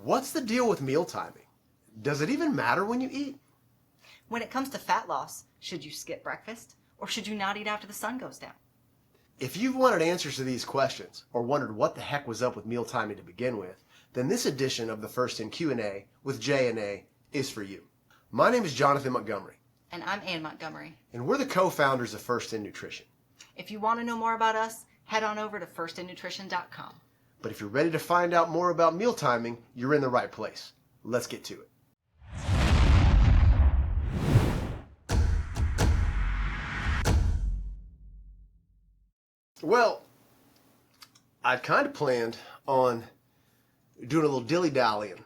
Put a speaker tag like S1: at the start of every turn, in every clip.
S1: What's the deal with meal timing? Does it even matter when you eat?
S2: When it comes to fat loss, should you skip breakfast or should you not eat after the sun goes down?
S1: If you've wanted answers to these questions or wondered what the heck was up with meal timing to begin with, then this edition of the First in Q&A with J&A is for you. My name is Jonathan Montgomery.
S2: And I'm Ann Montgomery.
S1: And we're the co-founders of First in Nutrition.
S2: If you want to know more about us, head on over to firstinnutrition.com.
S1: But if you're ready to find out more about meal timing, you're in the right place. Let's get to it. Well, I'd kind of planned on doing a little dilly-dallying,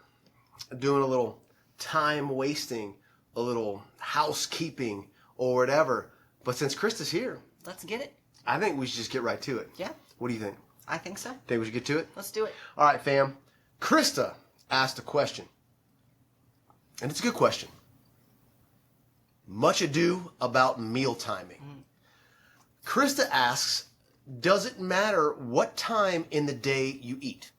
S1: doing a little time wasting, a little housekeeping or whatever. But since Krista's here,
S2: Let's get it.
S1: I think we should just get right to it.
S2: Yeah,
S1: What do you think?
S2: I think so.
S1: Think we should get to it?
S2: Let's do it.
S1: All right, fam. Krista asked a question. And it's a good question. Much ado about meal timing. Krista asks, does it matter what time in the day you eat?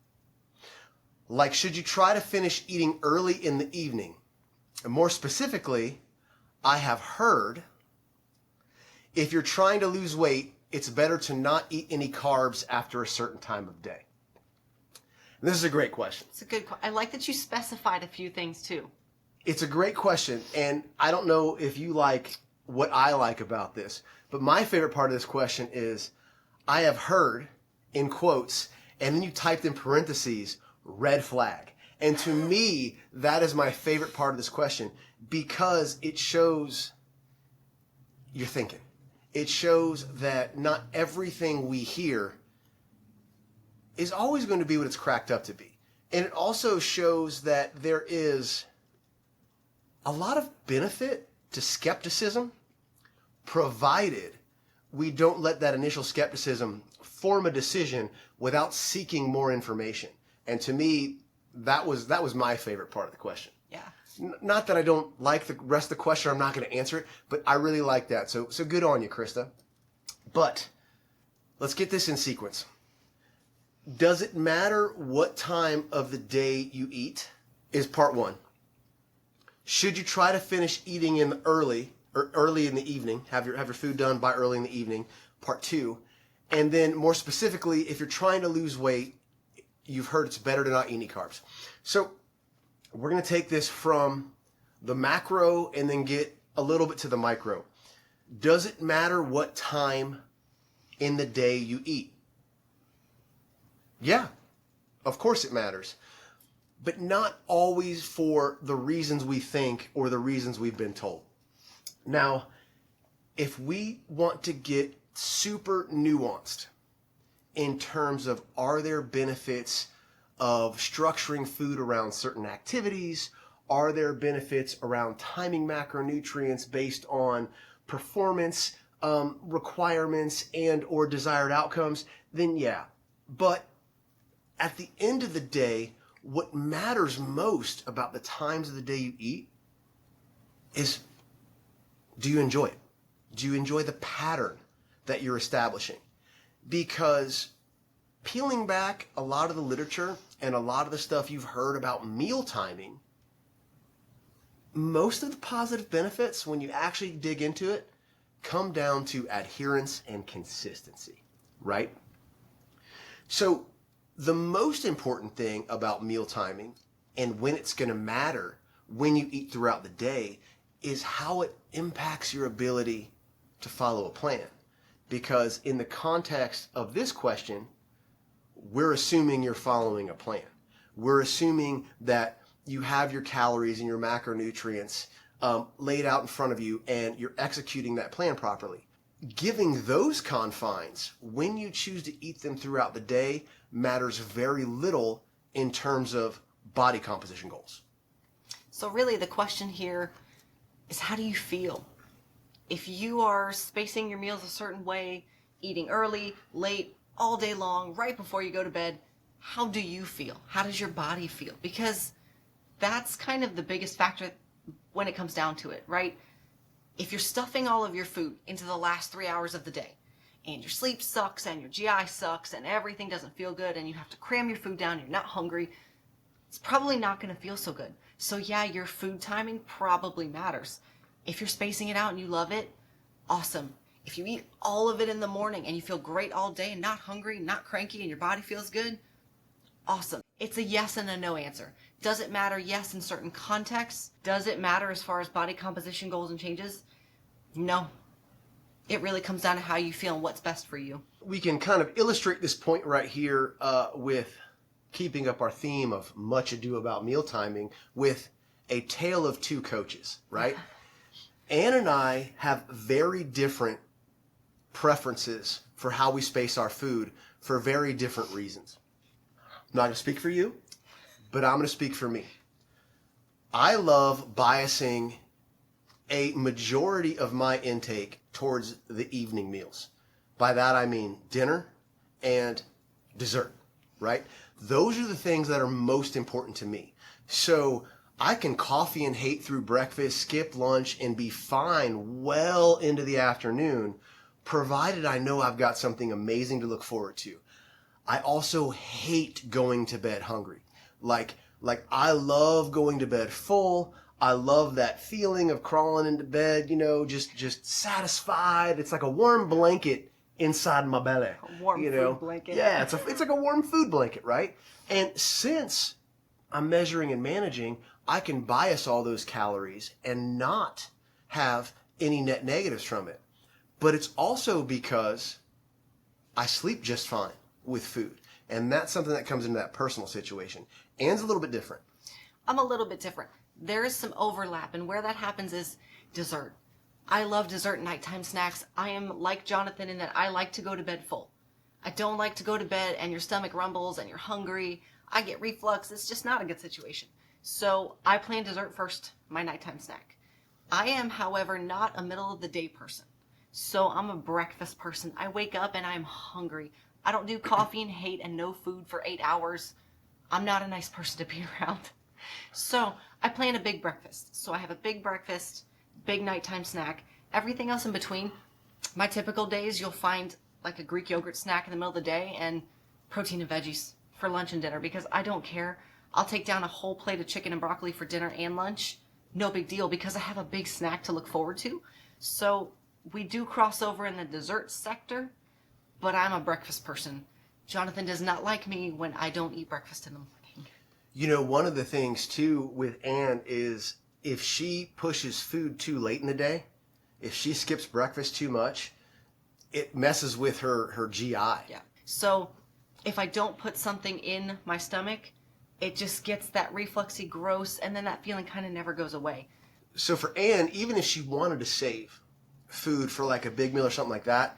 S1: Like, should you try to finish eating early in the evening? And more specifically, I have heard if you're trying to lose weight, it's better to not eat any carbs after a certain time of day. And this is a great question.
S2: It's a good I like that you specified a few things too.
S1: It's a great question, and I don't know if you like what I like about this, but my favorite part of this question is, I have heard, in quotes, and then you typed in parentheses, red flag. And to me, that is my favorite part of this question because it shows you're thinking. It shows that not everything we hear is always going to be what it's cracked up to be. And it also shows that there is a lot of benefit to skepticism, provided we don't let that initial skepticism form a decision without seeking more information. And to me, that was my favorite part of the question.
S2: Yeah.
S1: Not that I don't like the rest of the question, I'm not going to answer it, but I really like that. So good on you, Krista. But let's get this in sequence. Does it matter what time of the day you eat? Is part one. Should you try to finish eating in early in the evening? Have your food done by early in the evening. Part two. And then more specifically, if you're trying to lose weight, you've heard it's better to not eat any carbs. So we're going to take this from the macro and then get a little bit to the micro. Does it matter what time in the day you eat? Yeah, of course it matters. But not always for the reasons we think or the reasons we've been told. Now, if we want to get super nuanced in terms of are there benefits of structuring food around certain activities? Are there benefits around timing macronutrients based on performance requirements and or desired outcomes? Then yeah. But at the end of the day, what matters most about the times of the day you eat is, do you enjoy it? Do you enjoy the pattern that you're establishing? Because peeling back a lot of the literature and a lot of the stuff you've heard about meal timing, most of the positive benefits, when you actually dig into it, come down to adherence and consistency, right? So the most important thing about meal timing and when it's going to matter when you eat throughout the day is how it impacts your ability to follow a plan. Because in the context of this question, we're assuming you're following a plan. We're assuming that you have your calories and your macronutrients laid out in front of you and you're executing that plan properly. Giving those confines, when you choose to eat them throughout the day, matters very little in terms of body composition goals.
S2: So really the question here is, how do you feel? If you are spacing your meals a certain way, eating early, late, all day long, right before you go to bed, how do you feel? How does your body feel? Because that's kind of the biggest factor when it comes down to it, right? If you're stuffing all of your food into the last 3 hours of the day, and your sleep sucks, and your GI sucks, and everything doesn't feel good, and you have to cram your food down, you're not hungry, it's probably not going to feel so good. So yeah, your food timing probably matters. If you're spacing it out and you love it, awesome. If you eat all of it in the morning and you feel great all day and not hungry, not cranky, and your body feels good, awesome. It's a yes and a no answer. Does it matter? Yes, in certain contexts. Does it matter as far as body composition goals and changes? No. It really comes down to how you feel and what's best for you.
S1: We can kind of illustrate this point right here with keeping up our theme of much ado about meal timing with a tale of two coaches, right? Ann and I have very different preferences for how we space our food for very different reasons. I'm not going to speak for you, but I'm going to speak for me. I love biasing a majority of my intake towards the evening meals. By that I mean dinner and dessert, right? Those are the things that are most important to me. So I can coffee and hate through breakfast, skip lunch, and be fine well into the afternoon, provided I know I've got something amazing to look forward to. I also hate going to bed hungry. Like I love going to bed full. I love that feeling of crawling into bed, just satisfied. It's like a warm blanket inside my belly.
S2: A warm food blanket.
S1: Yeah, it's like a warm food blanket, right? And since I'm measuring and managing, I can bias all those calories and not have any net negatives from it. But it's also because I sleep just fine with food. And that's something that comes into that personal situation. Ann's a little bit different.
S2: I'm a little bit different. There is some overlap, and where that happens is dessert. I love dessert nighttime snacks. I am like Jonathan in that I like to go to bed full. I don't like to go to bed and your stomach rumbles and you're hungry. I get reflux. It's just not a good situation. So I plan dessert first, my nighttime snack. I am, however, not a middle of the day person. So I'm a breakfast person. I wake up and I'm hungry. I don't do coffee and hate and no food for 8 hours. I'm not a nice person to be around. So I plan a big breakfast. So I have a big breakfast, big nighttime snack. Everything else in between, my typical days, you'll find like a Greek yogurt snack in the middle of the day and protein and veggies for lunch and dinner because I don't care. I'll take down a whole plate of chicken and broccoli for dinner and lunch. No big deal because I have a big snack to look forward to. So we do cross over in the dessert sector, but I'm a breakfast person. Jonathan does not like me when I don't eat breakfast in the morning.
S1: One of the things too with Ann is if she pushes food too late in the day, if she skips breakfast too much, it messes with her GI.
S2: Yeah. So if I don't put something in my stomach, it just gets that refluxy gross, and then that feeling kind of never goes away.
S1: So for Ann, even if she wanted to save food for like a big meal or something like that,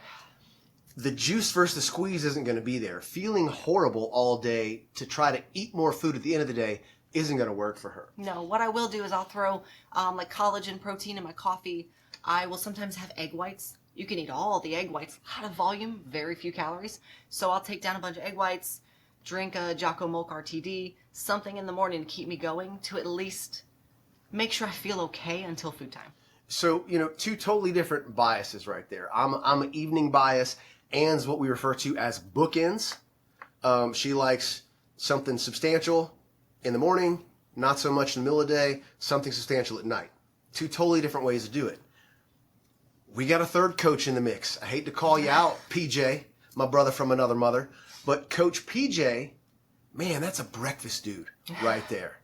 S1: the juice versus the squeeze isn't going to be there. Feeling horrible all day to try to eat more food at the end of the day isn't going to work for her.
S2: No, what I will do is I'll throw like collagen protein in my coffee. I will sometimes have egg whites. You can eat all the egg whites. A lot of volume, very few calories. So I'll take down a bunch of egg whites, drink a Jocko Milk RTD, something in the morning to keep me going to at least make sure I feel okay until food time.
S1: So, two totally different biases right there. I'm an evening bias. Ann's what we refer to as bookends. She likes something substantial in the morning, not so much in the middle of the day, something substantial at night. Two totally different ways to do it. We got a third coach in the mix. I hate to call you out, PJ, my brother from another mother, but Coach PJ, man, that's a breakfast dude right there.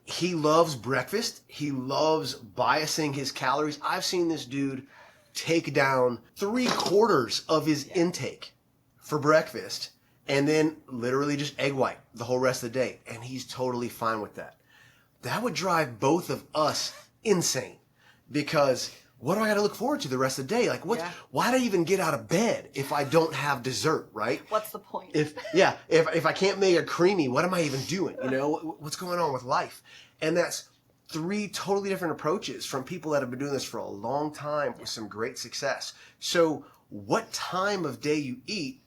S1: He loves breakfast. He loves biasing his calories. I've seen this dude take down 3/4 of his intake for breakfast and then literally just egg white the whole rest of the day. And he's totally fine with that. That would drive both of us insane because what do I got to look forward to the rest of the day? Like, why do I even get out of bed if I don't have dessert, right?
S2: What's the point?
S1: If I can't make a creamy, what am I even doing? What's going on with life? And that's 3 totally different approaches from people that have been doing this for a long time with some great success. So what time of day you eat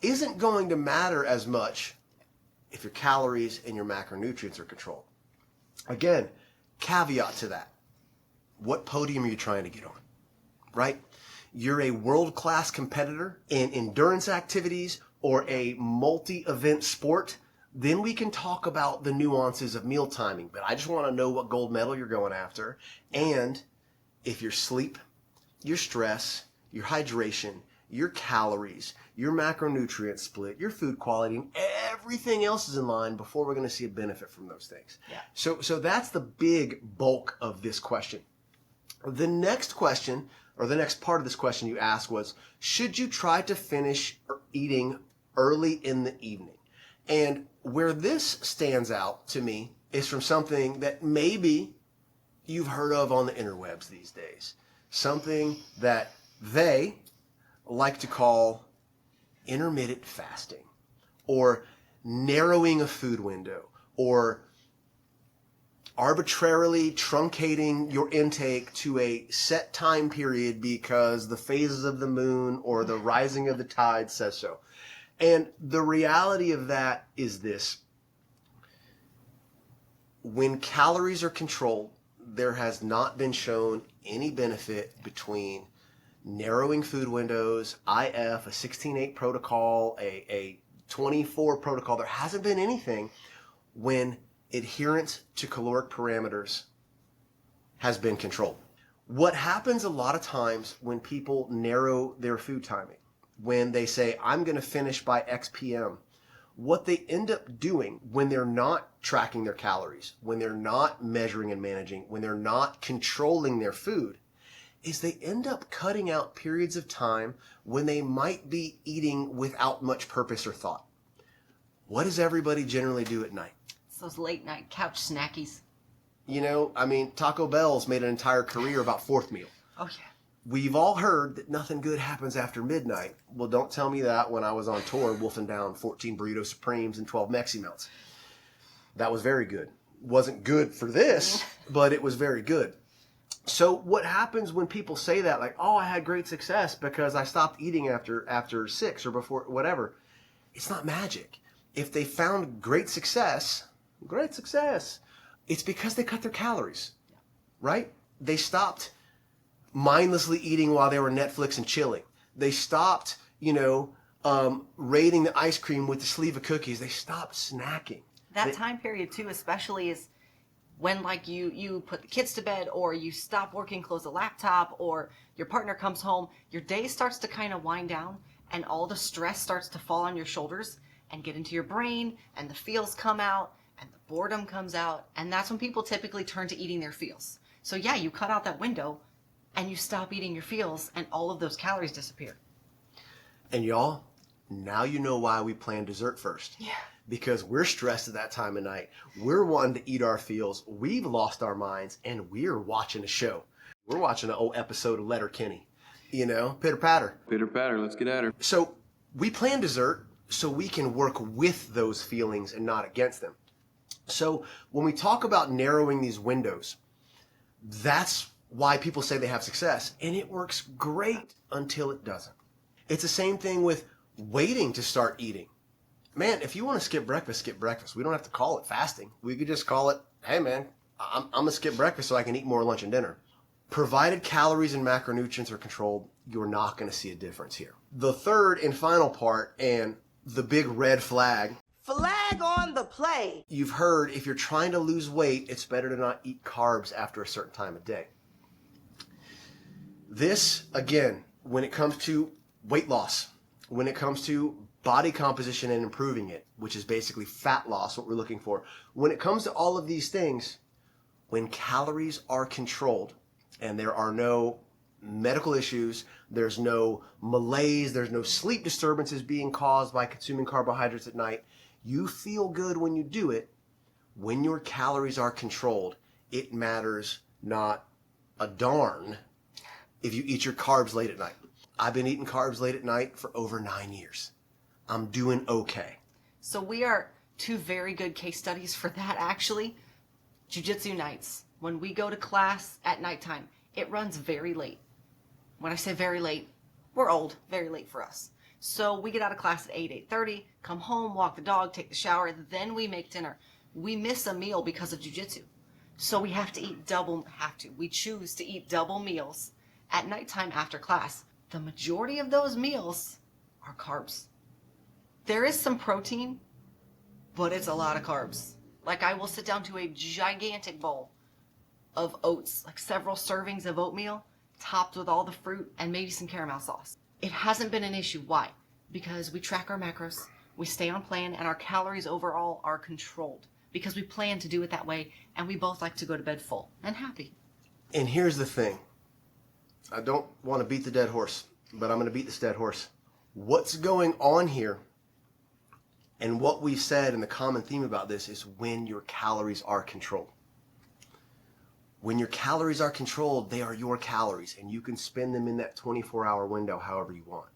S1: isn't going to matter as much if your calories and your macronutrients are controlled. Again, caveat to that. What podium are you trying to get on, right? You're a world-class competitor in endurance activities or a multi-event sport Then we can talk about the nuances of meal timing. But I just want to know what gold medal you're going after. And if your sleep, your stress, your hydration, your calories, your macronutrient split, your food quality, and everything else is in line before we're going to see a benefit from those things.
S2: Yeah.
S1: So that's the big bulk of this question. The next question, or the next part of this question you asked was, should you try to finish eating early in the evening? And where this stands out to me is from something that maybe you've heard of on the interwebs these days. Something that they like to call intermittent fasting, or narrowing a food window, or arbitrarily truncating your intake to a set time period because the phases of the moon or the rising of the tide says so. And the reality of that is this: when calories are controlled, there has not been shown any benefit between narrowing food windows, IF, a 16-8 protocol, a 24 protocol. There hasn't been anything when adherence to caloric parameters has been controlled. What happens a lot of times when people narrow their food timing, when they say, I'm going to finish by X p.m., what they end up doing when they're not tracking their calories, when they're not measuring and managing, when they're not controlling their food, is they end up cutting out periods of time when they might be eating without much purpose or thought. What does everybody generally do at night?
S2: It's those late night couch snackies.
S1: You know, I mean, Taco Bell's made an entire career about fourth meal.
S2: Oh, yeah.
S1: We've all heard that nothing good happens after midnight. Well, don't tell me that when I was on tour wolfing down 14 Burrito Supremes and 12 Mexi Melts. That was very good. Wasn't good for this, but it was very good. So what happens when people say that, like, oh, I had great success because I stopped eating after 6 or before, whatever. It's not magic. If they found great success, it's because they cut their calories, right? They stopped mindlessly eating while they were Netflix and chilling. They stopped, raiding the ice cream with the sleeve of cookies. They stopped snacking.
S2: That time period, too, especially is when, like, you put the kids to bed, or you stop working, close the laptop, or your partner comes home, your day starts to kind of wind down, and all the stress starts to fall on your shoulders and get into your brain, and the feels come out, and the boredom comes out, and that's when people typically turn to eating their feels. So, yeah, you cut out that window, and you stop eating your feels, and all of those calories disappear.
S1: And y'all, now you know why we plan dessert first.
S2: Yeah.
S1: Because we're stressed at that time of night. We're wanting to eat our feels. We've lost our minds, and we're watching a show. We're watching an old episode of Letterkenny. Pitter patter.
S3: Pitter patter, let's get at her.
S1: So we plan dessert so we can work with those feelings and not against them. So when we talk about narrowing these windows, that's why people say they have success. And it works great until it doesn't. It's the same thing with waiting to start eating. Man, if you want to skip breakfast, skip breakfast. We don't have to call it fasting. We could just call it, hey man, I'm going to skip breakfast so I can eat more lunch and dinner. Provided calories and macronutrients are controlled, you're not going to see a difference here. The third and final part, and the big red flag.
S4: Flag on the play.
S1: You've heard if you're trying to lose weight, it's better to not eat carbs after a certain time of day. This, again, when it comes to weight loss, when it comes to body composition and improving it, which is basically fat loss, what we're looking for. When it comes to all of these things, when calories are controlled and there are no medical issues, there's no malaise, there's no sleep disturbances being caused by consuming carbohydrates at night, you feel good when you do it. When your calories are controlled, it matters not a darn if you eat your carbs late at night. I've been eating carbs late at night for over 9 years. I'm doing okay.
S2: So we are two very good case studies for that, actually. Jiu-jitsu nights. When we go to class at nighttime, it runs very late. When I say very late, we're old, very late for us. So we get out of class at 8:30, come home, walk the dog, take the shower, then we make dinner. We miss a meal because of jiu-jitsu. So we have to eat we choose to eat double meals at nighttime after class. The majority of those meals are carbs. There is some protein, but it's a lot of carbs. Like, I will sit down to a gigantic bowl of oats, like several servings of oatmeal, topped with all the fruit and maybe some caramel sauce. It hasn't been an issue. Why? Because we track our macros, we stay on plan, and our calories overall are controlled because we plan to do it that way, and we both like to go to bed full and happy.
S1: And here's the thing. I don't want to beat the dead horse, but I'm going to beat this dead horse. What's going on here, and what we've said, and the common theme about this, is when your calories are controlled. When your calories are controlled, they are your calories, and you can spend them in that 24-hour window however you want.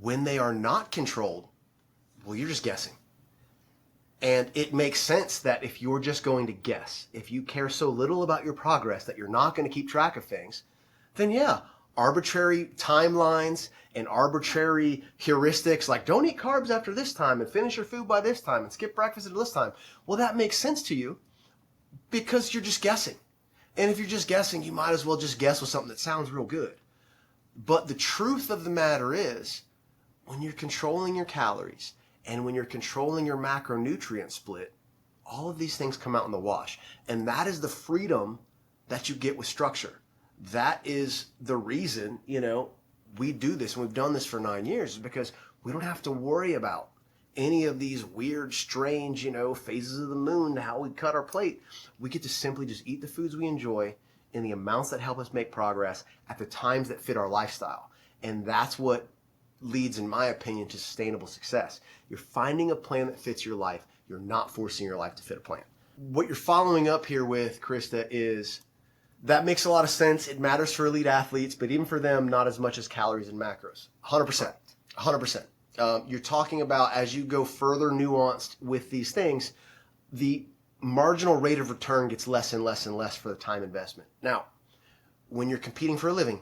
S1: When they are not controlled, well, you're just guessing. And it makes sense that if you're just going to guess, if you care so little about your progress that you're not going to keep track of things, then yeah, arbitrary timelines and arbitrary heuristics like don't eat carbs after this time and finish your food by this time and skip breakfast at this time. Well, that makes sense to you because you're just guessing. And if you're just guessing, you might as well just guess with something that sounds real good. But the truth of the matter is, when you're controlling your calories and when you're controlling your macronutrient split, all of these things come out in the wash. And that is the freedom that you get with structure. That is the reason, we do this, and we've done this for 9 years, is because we don't have to worry about any of these weird, strange, phases of the moon, how we cut our plate. We get to simply just eat the foods we enjoy in the amounts that help us make progress at the times that fit our lifestyle. And that's what leads, in my opinion, to sustainable success. You're finding a plan that fits your life. You're not forcing your life to fit a plan. What you're following up here with, Krista, is that makes a lot of sense. It matters for elite athletes, but even for them, not as much as calories and macros. 100%. 100%. You're talking about, as you go further nuanced with these things, the marginal rate of return gets less and less and less for the time investment. Now, when you're competing for a living,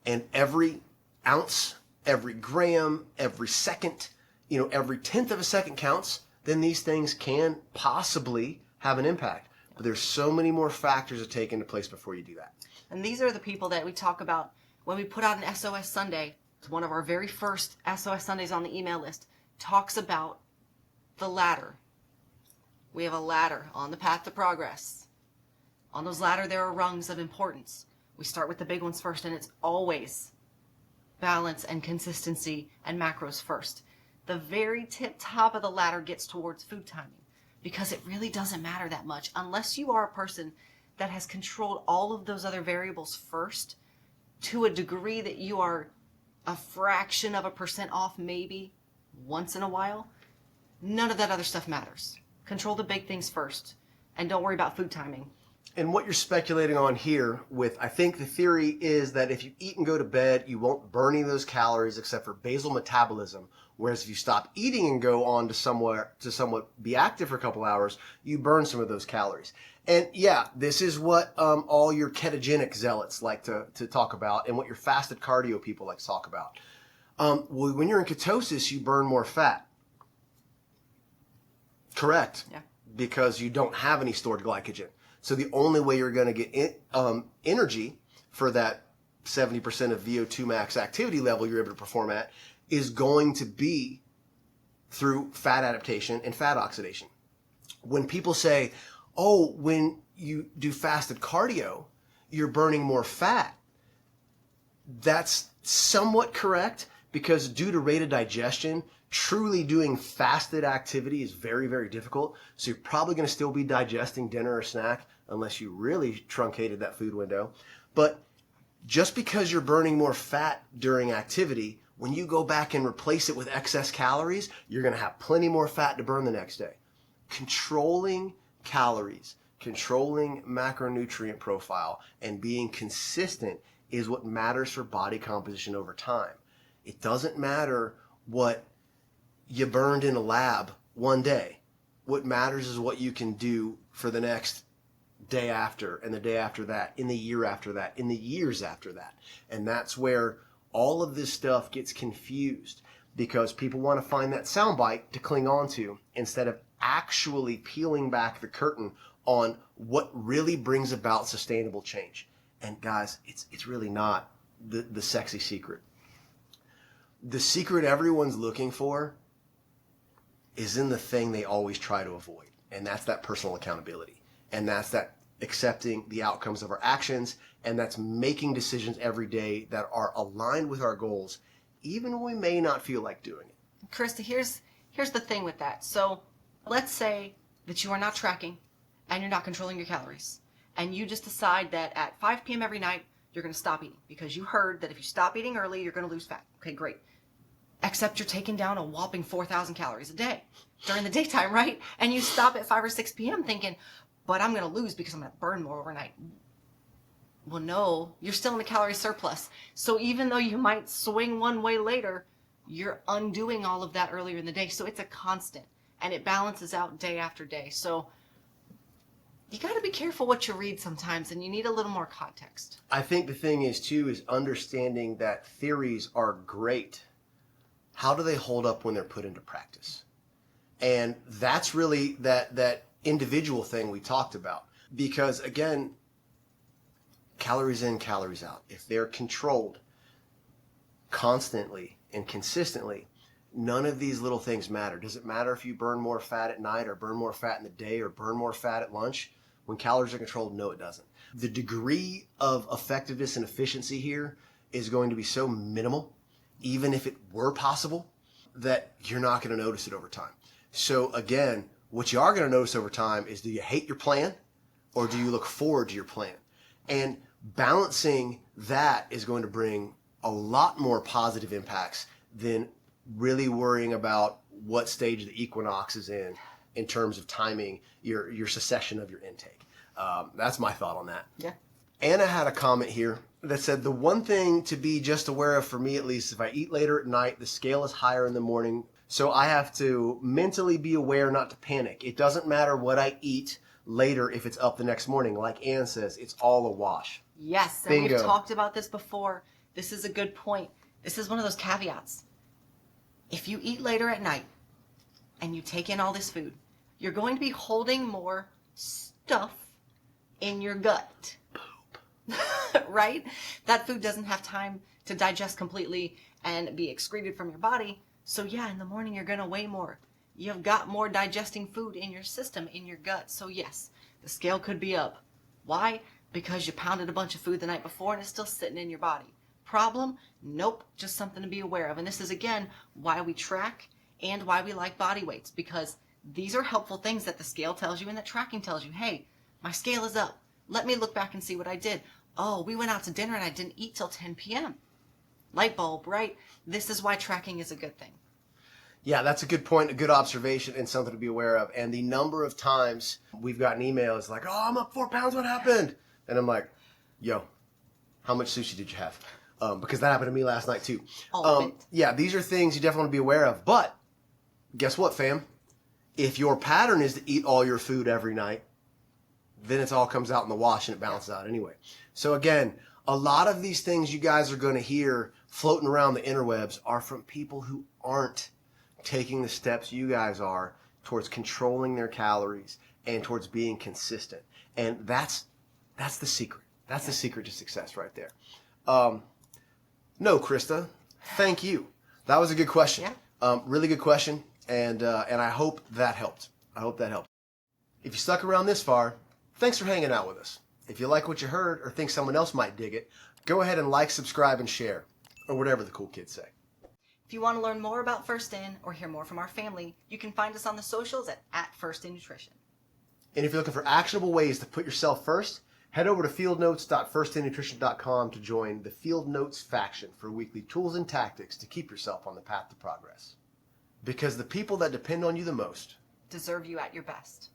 S1: and every ounce, every gram, every second, every tenth of a second counts, then these things can possibly have an impact. But there's so many more factors to take into place before you do that.
S2: And these are the people that we talk about when we put out an SOS Sunday. It's one of our very first SOS Sundays on the email list. Talks about the ladder. We have a ladder on the path to progress. On those ladder, there are rungs of importance. We start with the big ones first, and it's always balance and consistency and macros first. The very top of the ladder gets towards food timing, because it really doesn't matter that much unless you are a person that has controlled all of those other variables first to a degree that you are a fraction of a percent off maybe once in a while. None of that other stuff matters. Control the big things first and don't worry about food timing.
S1: And what you're speculating on here with, I think the theory is that if you eat and go to bed, you won't burn any of those calories except for basal metabolism. Whereas if you stop eating and go on to somewhat be active for a couple hours, you burn some of those calories. And yeah, this is what all your ketogenic zealots like to talk about, and what your fasted cardio people like to talk about. Well, when you're in ketosis, you burn more fat. Correct.
S2: Yeah.
S1: Because you don't have any stored glycogen. So the only way you're going to get energy for that 70% of VO2 max activity level you're able to perform at is going to be through fat adaptation and fat oxidation. When people say, oh, when you do fasted cardio, you're burning more fat, that's somewhat correct, because due to rate of digestion, truly doing fasted activity is very, very difficult. So you're probably going to still be digesting dinner or snack unless you really truncated that food window. But just because you're burning more fat during activity, when you go back and replace it with excess calories, you're going to have plenty more fat to burn the next day. Controlling calories, controlling macronutrient profile, and being consistent is what matters for body composition over time. It doesn't matter what you burned in a lab one day. What matters is what you can do for the next day after, and the day after that, in the year after that, in the years after that. And that's where all of this stuff gets confused, because people want to find that soundbite to cling on to instead of actually peeling back the curtain on what really brings about sustainable change. And guys, it's really not the sexy secret. The secret everyone's looking for is in the thing they always try to avoid. And that's that personal accountability. And that's that accepting the outcomes of our actions. And that's making decisions every day that are aligned with our goals, even when we may not feel like doing it.
S2: Krista, here's the thing with that. So let's say that you are not tracking and you're not controlling your calories. And you just decide that at 5 p.m. every night, you're going to stop eating because you heard that if you stop eating early, you're going to lose fat. Okay, great. Except you're taking down a whopping 4,000 calories a day during the daytime, right? And you stop at 5 or 6 p.m. thinking, but I'm going to lose because I'm going to burn more overnight. Well, no, you're still in a calorie surplus. So even though you might swing one way later, you're undoing all of that earlier in the day. So it's a constant and it balances out day after day. So you got to be careful what you read sometimes, and you need a little more context.
S1: I think the thing is, too, is understanding that theories are great. How do they hold up when they're put into practice? And that's really that individual thing we talked about. Because, again, calories in, calories out. If they're controlled constantly and consistently, none of these little things matter. Does it matter if you burn more fat at night or burn more fat in the day or burn more fat at lunch? When calories are controlled, no, it doesn't. The degree of effectiveness and efficiency here is going to be so minimal, even if it were possible, that you're not going to notice it over time. So again, what you are going to notice over time is, do you hate your plan or do you look forward to your plan? And balancing that is going to bring a lot more positive impacts than really worrying about what stage the equinox is in terms of timing your succession of your intake. That's my thought on that.
S2: Yeah.
S1: Anna had a comment here that said, the one thing to be just aware of, for me at least, if I eat later at night, the scale is higher in the morning. So I have to mentally be aware not to panic. It doesn't matter what I eat later if it's up the next morning. Like Ann says, it's all a wash.
S2: Yes, and
S1: Bingo.
S2: we've talked about this before. This is a good point. This is one of those caveats. If you eat later at night and you take in all this food, you're going to be holding more stuff in your gut. Right? That food doesn't have time to digest completely and be excreted from your body. So yeah, in the morning you're going to weigh more. You've got more digesting food in your system, in your gut. So yes, the scale could be up. Why? Because you pounded a bunch of food the night before and it's still sitting in your body. Problem? Nope. Just something to be aware of. And this is, again, why we track and why we like body weights, because these are helpful things that the scale tells you and that tracking tells you. Hey, my scale is up. Let me look back and see what I did. Oh, we went out to dinner and I didn't eat till 10 p.m. Light bulb, right? This is why tracking is a good thing.
S1: Yeah, that's a good point, a good observation, and something to be aware of. And the number of times we've gotten emails like, oh, I'm up 4 pounds, what happened? And I'm like, yo, how much sushi did you have? Because that happened to me last night too.
S2: All of it.
S1: Yeah, these are things you definitely want to be aware of. But guess what, fam? If your pattern is to eat all your food every night, then it all comes out in the wash and it balances out anyway. So again, a lot of these things you guys are going to hear floating around the interwebs are from people who aren't taking the steps you guys are towards controlling their calories and towards being consistent. And that's the secret. That's the secret to success right there. No, Krista, thank you. That was a good question.
S2: Yeah.
S1: Really good question. And I hope that helped. I hope that helped. If you stuck around this far, thanks for hanging out with us. If you like what you heard or think someone else might dig it, go ahead and like, subscribe, and share, or whatever the cool kids say.
S2: If you want to learn more about First In or hear more from our family, you can find us on the socials at First In Nutrition.
S1: And if you're looking for actionable ways to put yourself first, head over to fieldnotes.firstinnutrition.com to join the Field Notes faction for weekly tools and tactics to keep yourself on the path to progress. Because the people that depend on you the most
S2: Deserve you at your best.